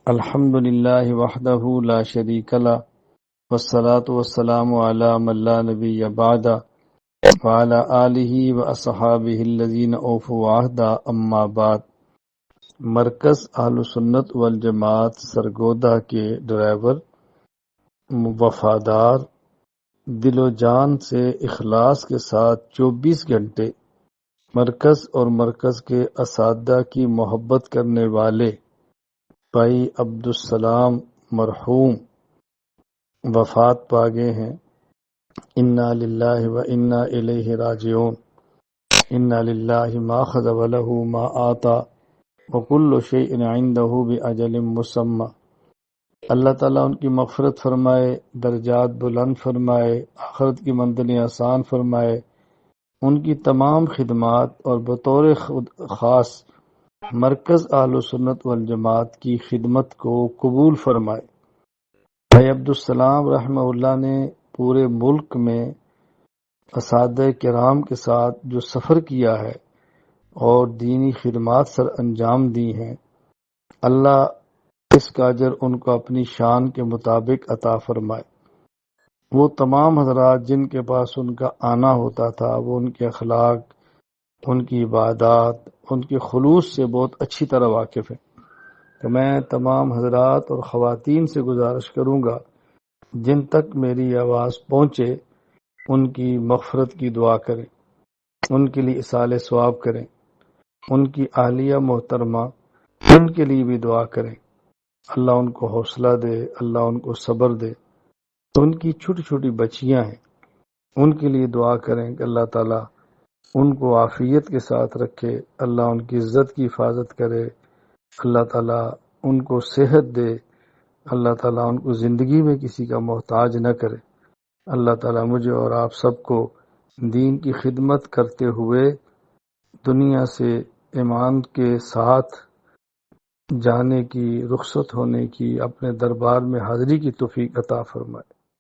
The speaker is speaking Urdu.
الحمد للہ وحدہ لا شریک لہ والصلاة والسلام علی من لا نبی بعدہ وعلی آلہ واصحابہ الذین اوفوا عہدہ اما بعد۔ مرکز اہل سنت والجماعت سرگودہ کے ڈرائیور وفادار دل و جان سے اخلاص کے ساتھ 24 گھنٹے مرکز اور مرکز کے اساتذہ کی محبت کرنے والے بھائی عبدالسلام مرحوم وفات پا گئے ہیں۔ انا للہ و انا الیہ راجعون۔ انا للہ ما اخذ وله ما آتا وکل شیء عنده باجل مسمى۔ اللہ تعالیٰ ان کی مغفرت فرمائے، درجات بلند فرمائے، آخرت کی منزلیں آسان فرمائے، ان کی تمام خدمات اور بطور خاص مرکز اہل سنت والجماعت کی خدمت کو قبول فرمائے۔ بھائی عبدالسلام رحمہ اللہ نے پورے ملک میں اساتذہ کرام کے ساتھ جو سفر کیا ہے اور دینی خدمات سر انجام دی ہیں، اللہ اس کا اجر ان کو اپنی شان کے مطابق عطا فرمائے۔ وہ تمام حضرات جن کے پاس ان کا آنا ہوتا تھا، وہ ان کے اخلاق، ان کی عبادات، ان کے خلوص سے بہت اچھی طرح واقف ہیں۔ تو میں تمام حضرات اور خواتین سے گزارش کروں گا جن تک میری آواز پہنچے ان کی مغفرت کی دعا کریں، ان کے لیے ایصال ثواب کریں، ان کی اہلیہ محترمہ ان کے لیے بھی دعا کریں، اللہ ان کو حوصلہ دے، اللہ ان کو صبر دے۔ تو ان کی چھوٹی چھوٹی بچیاں ہیں، ان کے لیے دعا کریں کہ اللہ تعالیٰ ان کو عافیت کے ساتھ رکھے، اللہ ان کی عزت کی حفاظت کرے، اللہ تعالیٰ ان کو صحت دے، اللہ تعالیٰ ان کو زندگی میں کسی کا محتاج نہ کرے۔ اللہ تعالیٰ مجھے اور آپ سب کو دین کی خدمت کرتے ہوئے دنیا سے ایمان کے ساتھ جانے کی، رخصت ہونے کی، اپنے دربار میں حاضری کی توفیق عطا فرمائے۔